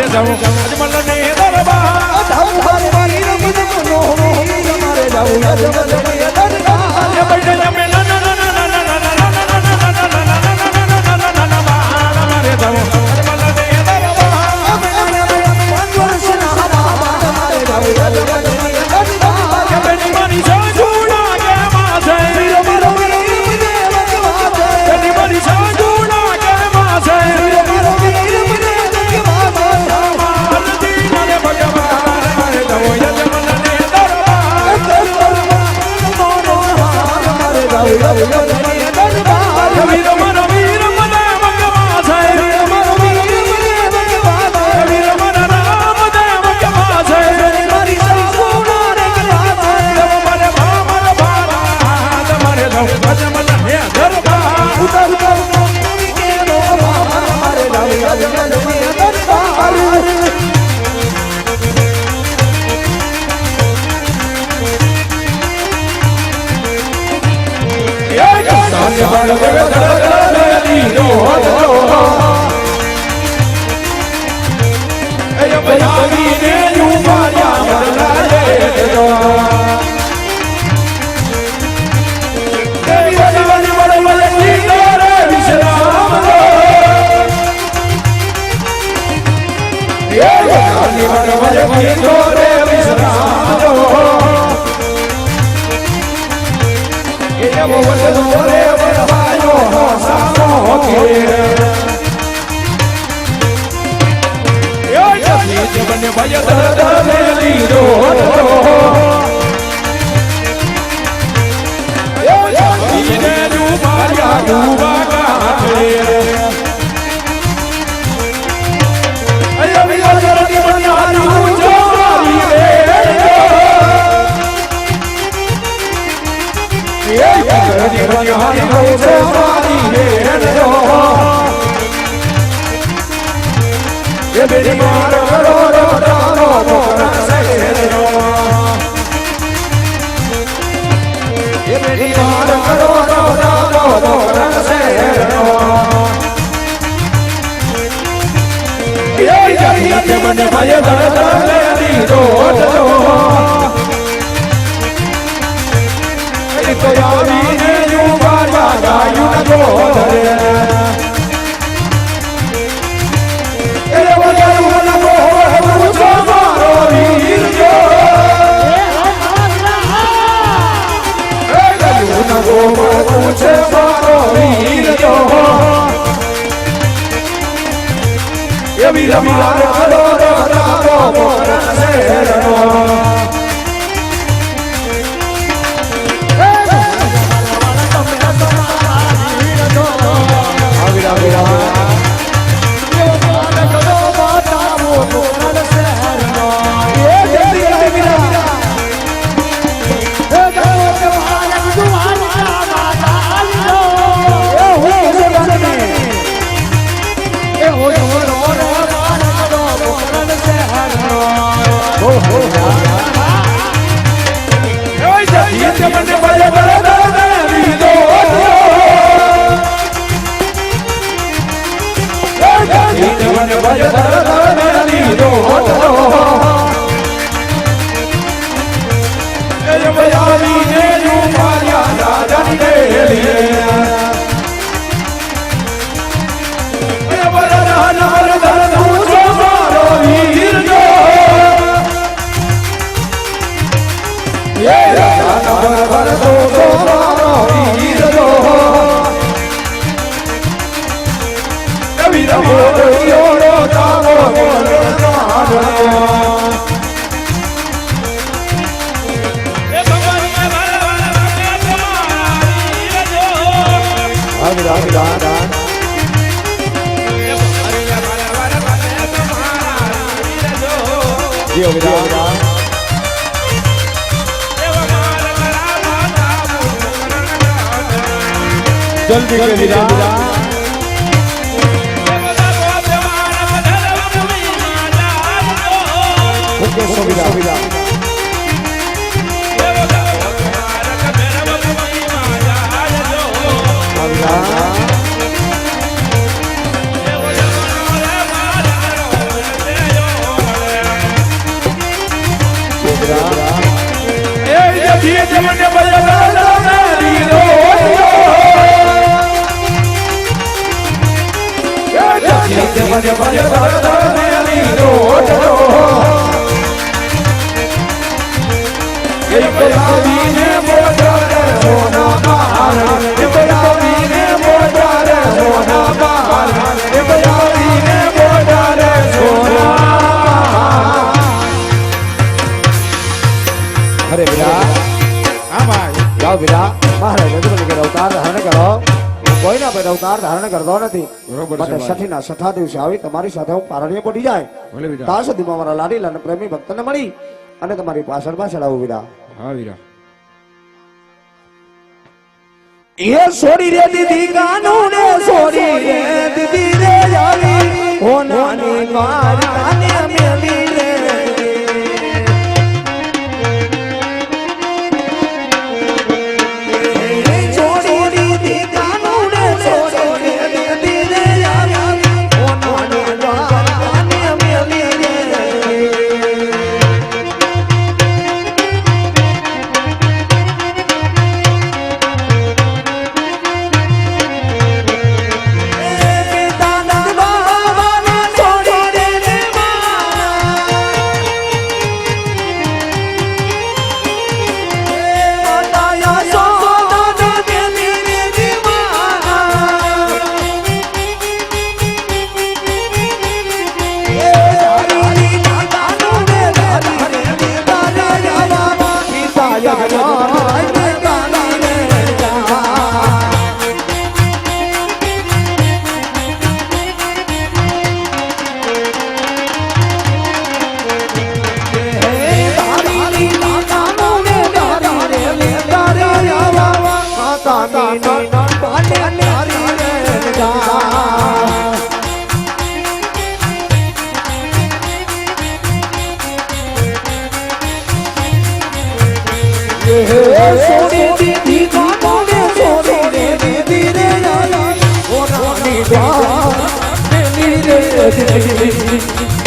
મારે જાઉં અજમલ ને દરબાર જાઉં મારે વીર મનનો મારે જાઉં અજમલ ને દરબાર એ બેઠે જમે ના ના ના ના ના ના મારે જાઉં અજમલ ને દરબાર વર્ષ ના મારે જાઉં અજમલ ને દરબાર કે બેની મારી સાજુડા કે માસે વીર મારો બેની મારી સાજુડા કે માસે વીર મારો जल्दी के विदा ओके सुविधा ભજ ભજ ધર ધર મેલી રોટલો એક આવીને બોજારે સોના બહાર એક આવીને બોજારે સોના બહાર એક આવીને બોજારે સોના અરે વીરા હા ભાઈ જાઓ વીરા મારે જજમાની કે અવતાર ધારણ કરો કોઈના પર અવતાર ધારણ કરતો નથી બરોબર છે માટે ભાઈ. છઠ્ઠીના છઠ્ઠા દિવસે આવી તમારી સાથે હું પારણીએ પડી જાય ભલે વીરા ત્યાં સુધીમાં મારા લાડીલા અને પ્રેમી ભક્તને મળી અને તમારી પાછળ પાછળ આવું વીરા હા વીરા એ છોડી રે દીદી કાનું ને છોડી રે દીદી રે જાવી ઓ નાની દ્વારકાને મેલી રે છોડી દીદી કાનું ને છોડી રે દીદી રે જાવી ઓ નાની દ્વારકાને મેલી રે છોડી દીધી કાનોને છોડી રે દીદી રે ઓ નાની દ્વારકાને મેલી રે